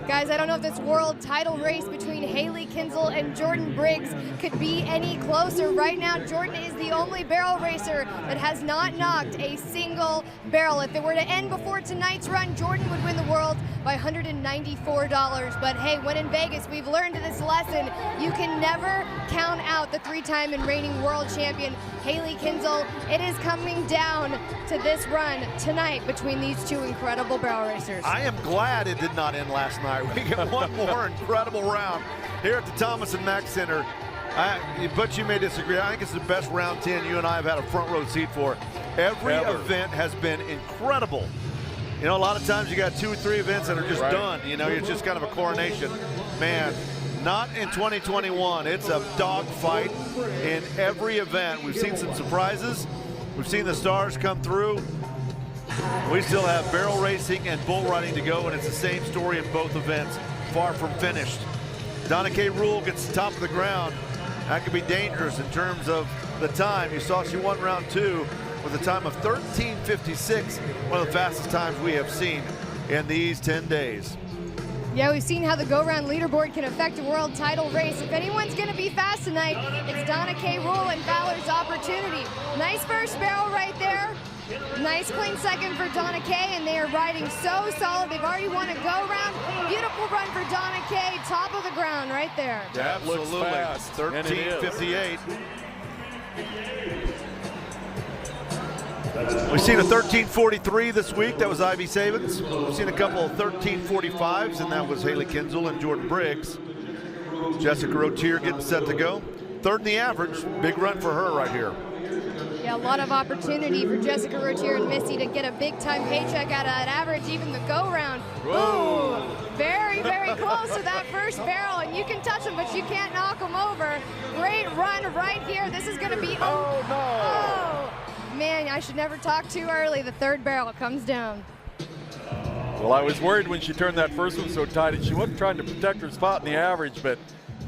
Guys, I don't know if this world title race between Haley Kinsel and Jordan Briggs could be any closer. Right now, Jordan is the only barrel racer that has not knocked a single barrel. If it were to end before tonight's run, Jordan would win the world by $194. But hey, when in Vegas, we've learned this lesson. You can never count out the three-time and reigning world champion, Haley Kinsel. It is coming down to this run tonight between these two incredible barrel racers. I am glad it did not end last night. We get one more incredible round here at the Thomas and Mack Center. But you may disagree. I think it's the best round 10 you and I have had a front row seat for. Every event has been incredible. You know, a lot of times you got 2 or 3 events that are just done. You know, it's just kind of a coronation. Man, not in 2021. It's a dogfight in every event. We've seen some surprises. We've seen the stars come through. We still have barrel racing and bull riding to go, and it's the same story in both events. Far from finished. Donna K. Rule gets the top of the ground. That could be dangerous in terms of the time. You saw she won round 2 with a time of 13:56, one of the fastest times we have seen in these 10 days. Yeah, we've seen how the go-round leaderboard can affect a world title race. If anyone's going to be fast tonight, it's Donna K. Rule and Valor's opportunity. Nice first barrel right there. Nice clean second for Donna K, and they are riding so solid. They've already won a go-round. Beautiful run for Donna K, top of the ground right there. That absolutely. 13:58. We've seen a 13:43 this week. That was Ivy Savins. We've seen a couple of 13:45s, and that was Haley Kinsel and Jordan Briggs. Jessica Rotier getting set to go. Third in the average. Big run for her right here. Yeah, a lot of opportunity for Jessica Rotier and Missy to get a big-time paycheck out of that average, even the go-round. Ooh, very, very close to that first barrel, and you can touch them, but you can't knock them over. Great run right here. This is going to be, oh no! Oh, man, I should never talk too early. The third barrel comes down. Well, I was worried when she turned that first one so tight, and she wasn't trying to protect her spot in the average, but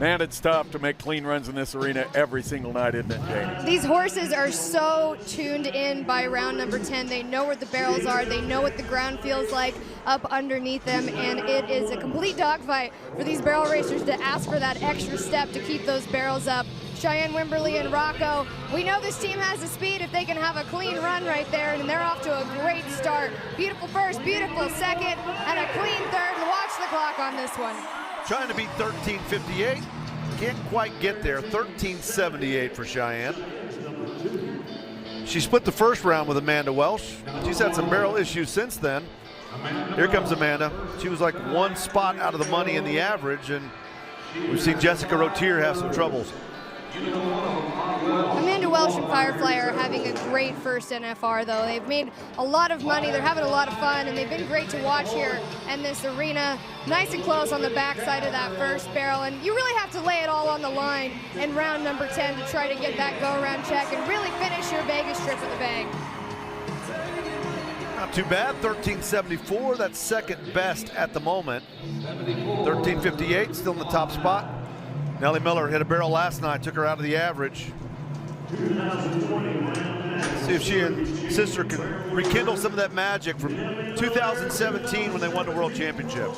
man, it's tough to make clean runs in this arena every single night, isn't it, Jamie? These horses are so tuned in by round number 10. They know where the barrels are. They know what the ground feels like up underneath them, and it is a complete dogfight for these barrel racers to ask for that extra step to keep those barrels up. Cheyenne Wimberly and Rocco, we know this team has the speed if they can have a clean run right there, and they're off to a great start. Beautiful first, beautiful second, and a clean third. Watch the clock on this one. Trying to beat 13:58. Can't quite get there. 13:78 for Cheyenne. She split the first round with Amanda Welsh. She's had some barrel issues since then. Here comes Amanda. She was like one spot out of the money in the average, and we've seen Jessica Rotier have some troubles. Amanda Welsh and Firefly are having a great first NFR, though. They've made a lot of money, they're having a lot of fun, and they've been great to watch here in this arena. Nice and close on the backside of that first barrel, and you really have to lay it all on the line in round number 10 to try to get that go-around check and really finish your Vegas trip with a bang. Not too bad, 13:74, that's second best at the moment. 13:58, still in the top spot. Nellie Miller hit a barrel last night, took her out of the average. See if she and sister can rekindle some of that magic from 2017 when they won the World Championship.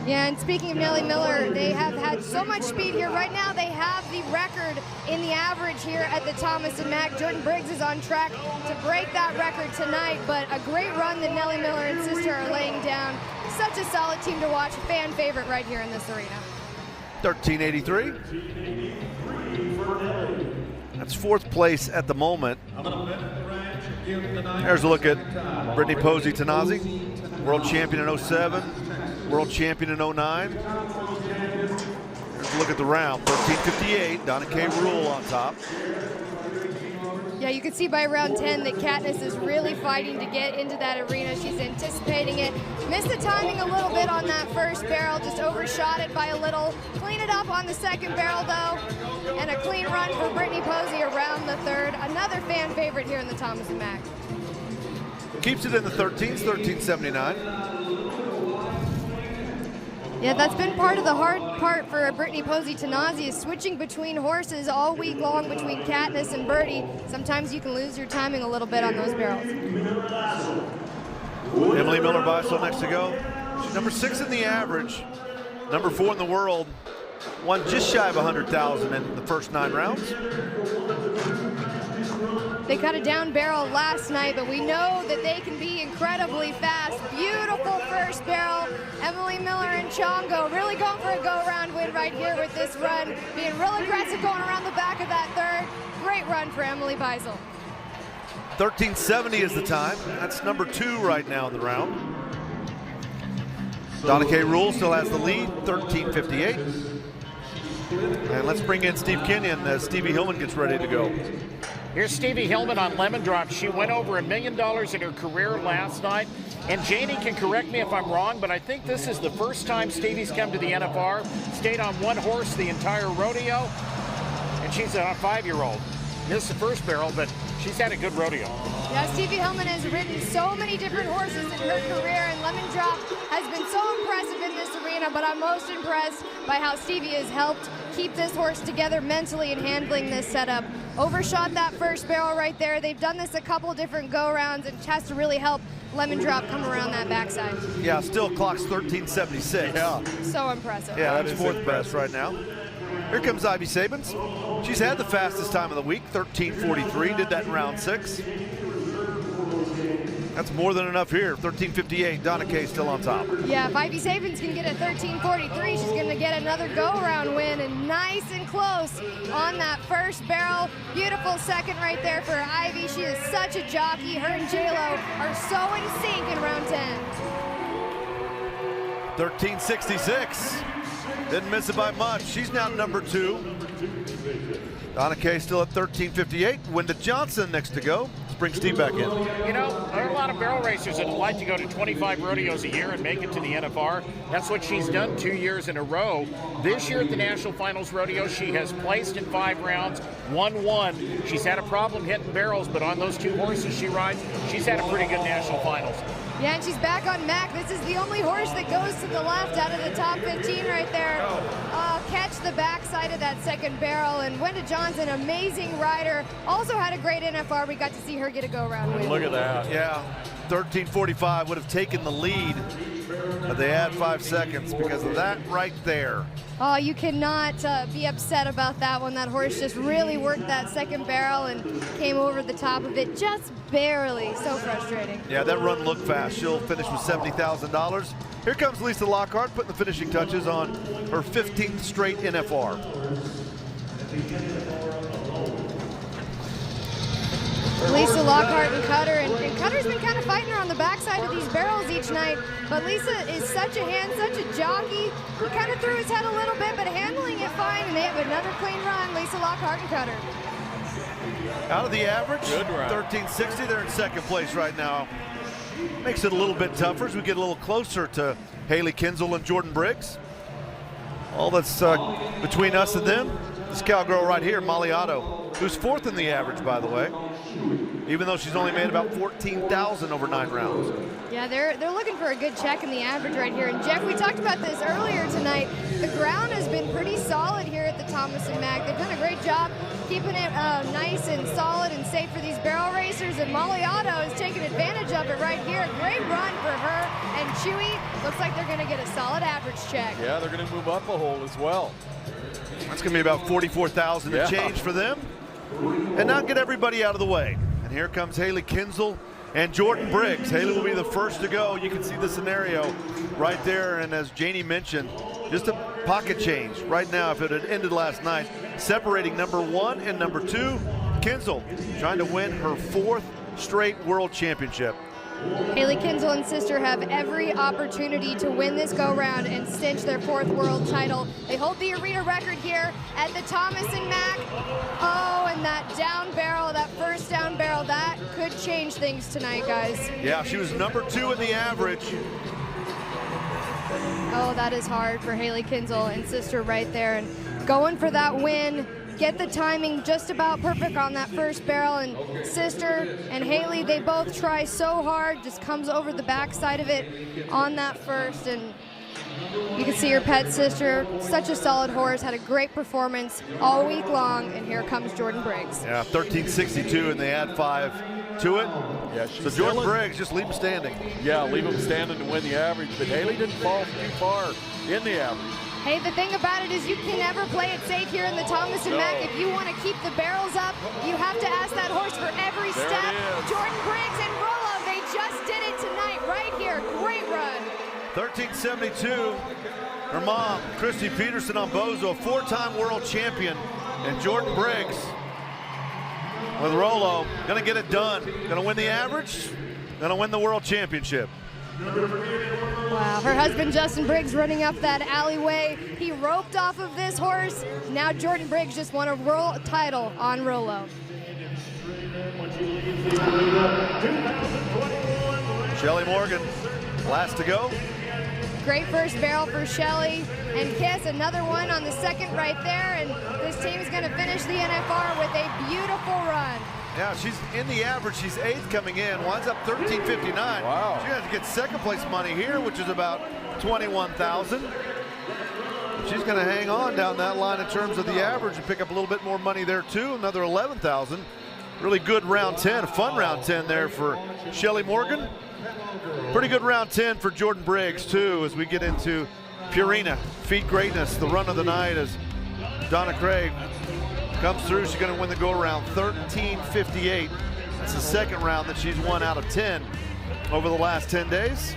Yeah, and speaking of Nellie Miller, they have had so much speed here. Right now, they have the record in the average here at the Thomas and Mack. Jordan Briggs is on track to break that record tonight, but a great run that Nellie Miller and sister are laying down. Such a solid team to watch, a fan favorite right here in this arena. 13:83. That's fourth place at the moment. There's a look at Brittany Posey Tanazi, world champion in 07, world champion in 09. There's a look at the round, 13:58, Donna K. Rule on top. Yeah, you can see by round 10 that Katniss is really fighting to get into that arena. She's anticipating it. Missed the timing a little bit on that first barrel, just overshot it by a little. Clean it up on the second barrel, though. And a clean run for Brittany Posey around the third. Another fan favorite here in the Thomas and Mack. Keeps it in the 13s, 13:79. Yeah, that's been part of the hard part for Brittany Posey Tanazi is switching between horses all week long between Katniss and Birdie. Sometimes you can lose your timing a little bit on those barrels. Emily Miller Beisel next to go. She's number 6 in the average, number 4 in the world, won just shy of 100,000 in the first 9 rounds. They cut a down barrel last night, but we know that they can be incredibly fast. Beautiful first barrel. Emily Miller and Chongo really going for a go-around win right here with this run. Being real aggressive going around the back of that third. Great run for Emily Beisel. 13:70 is the time. That's number 2 right now in the round. Donna Kay Rule still has the lead, 13:58. And let's bring in Steve Kenyon as Stevie Hillman gets ready to go. Here's Stevie Hillman on Lemon Drop. She went over $1 million in her career last night. And Janie can correct me if I'm wrong, but I think this is the first time Stevie's come to the NFR, stayed on one horse the entire rodeo, and she's a 5-year-old. This is the first barrel, but she's had a good rodeo. Yeah, Stevie Hillman has ridden so many different horses in her career, and Lemon Drop has been so impressive in this arena, but I'm most impressed by how Stevie has helped keep this horse together mentally and handling this setup. Overshot that first barrel right there. They've done this a couple different go-rounds, and has to really help Lemon Drop come around that backside. Yeah, still clocks 13:76. Yeah. So impressive. Yeah, that's 4th best right now. Here comes Ivy Sabins. She's had the fastest time of the week, 13:43, did that in round 6. That's more than enough here, 13:58. Donna Kay still on top. Yeah, if Ivy Sabins can get a 13:43, she's going to get another go-around win, and nice and close on that first barrel. Beautiful second right there for Ivy. She is such a jockey. Her and J-Lo are so in sync in round 10. 13:66. Didn't miss it by much. She's now number 2. Donna Kay still at 13:58. Wenda Johnson next to go. Let's bring Steve back in. You know, there are a lot of barrel racers that would like to go to 25 rodeos a year and make it to the NFR. That's what she's done 2 years in a row. This year at the National Finals Rodeo, she has placed in 5 rounds, won 1. She's had a problem hitting barrels, but on those 2 horses she rides, she's had a pretty good National Finals. Yeah, and she's back on Mac. This is the only horse that goes to the left out of the top 15 right there. Catch the backside of that second barrel. And Wenda Johnson, amazing rider. Also had a great NFR. We got to see her get a go-around win. Look at that. Yeah, 13:45 would have taken the lead, but they add 5 seconds because of that right there. Oh, you cannot be upset about that one. That horse just really worked that second barrel and came over the top of it just barely. So frustrating. Yeah, that run looked fast. She'll finish with $70,000. Here comes Lisa Lockhart putting the finishing touches on her 15th straight NFR. Lisa Lockhart and Cutter, and Cutter's been kind of fighting her on the backside of these barrels each night, but Lisa is such a hand, such a jockey. He kind of threw his head a little bit, but handling it fine, and they have another clean run, Lisa Lockhart and Cutter. Out of the average, Good run. 13:60, they're in second place right now. Makes it a little bit tougher as we get a little closer to Haley Kinsel and Jordan Briggs. All that's between us and them, this cowgirl right here, Molly Otto, who's 4th in the average, by the way, even though she's only made about 14,000 over 9 rounds. Yeah, they're looking for a good check in the average right here. And Jeff, we talked about this earlier tonight. The ground has been pretty solid here at the Thomas & Mack. They've done a great job keeping it nice and solid and safe for these barrel racers. And Molly Otto is taking advantage of it right here. Great run for her and Chewy. Looks like they're going to get a solid average check. Yeah, they're going to move up a hole as well. That's going to be about 44,000 Yeah. to change for them. And now get everybody out of the way. And here comes Haley Kinsel and Jordan Briggs. Haley will be the first to go. You can see the scenario right there. And as Janie mentioned, just a pocket change right now if it had ended last night, separating number 1 and number 2. Kinsel trying to win her 4th straight world championship. Haley Kinsel and sister have every opportunity to win this go-round and cinch their 4th world title. They hold the arena record here at the Thomas & Mack. Oh, and that down barrel, that first down barrel, that could change things tonight, guys. Yeah, she was number 2 in the average. Oh, that is hard for Haley Kinsel and sister right there. And going for that win, get the timing just about perfect on that first barrel. And sister and Haley, they both try so hard, just comes over the backside of it on that first. And you can see her pet sister, such a solid horse, had a great performance all week long. And here comes Jordan Briggs. Yeah, 13:62, and they add 5 to it. Yeah, so Jordan Briggs, just leave him standing. Yeah, leave him standing to win the average, but Haley didn't fall too far in the average. Hey, the thing about it is you can never play it safe here in the Thomas and Mack. If you want to keep the barrels up, you have to ask that horse for every step. Jordan Briggs and Rollo, they just did it tonight right here. Great run. 1372. Her mom, Christy Peterson on Bozo, a 4-time world champion. And Jordan Briggs with Rollo, gonna get it done. Gonna win the average, gonna win the world championship. Wow, her husband Justin Briggs running up that alleyway. He roped off of this horse. Now Jordan Briggs just won a world title on Rollo. Shelly Morgan, last to go. Great first barrel for Shelly. And Kiss, another one on the second right there. And this team is going to finish the NFR with a beautiful run. Yeah, she's in the average. She's 8th coming in. Winds up 13.59. Wow. She has to get second place money here, which is about 21,000. She's going to hang on down that line in terms of the average and pick up a little bit more money there too. Another 11,000. Really good round 10, a fun round 10 there for Shelly Morgan. Pretty good round 10 for Jordan Briggs too, as we get into Purina, Feed Greatness, the run of the night as Donna Craig comes through. She's going to win the go-around 13.58. That's the second round that she's won out of 10 over the last 10 days.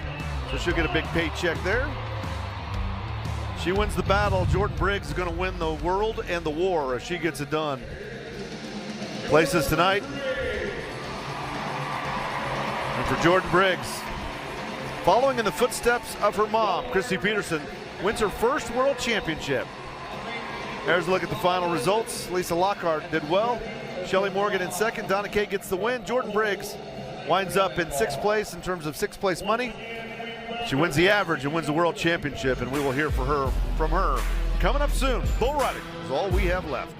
So she'll get a big paycheck there. She wins the battle. Jordan Briggs is going to win the world and the war as she gets it done. Places tonight. And for Jordan Briggs, following in the footsteps of her mom, Christy Peterson, wins her first world championship. There's a look at the final results. Lisa Lockhart did well. Shelly Morgan in second. Donna Kay gets the win. Jordan Briggs winds up in 6th place in terms of 6th place money. She wins the average and wins the world championship, and we will hear from her coming up soon. Bull riding is all we have left.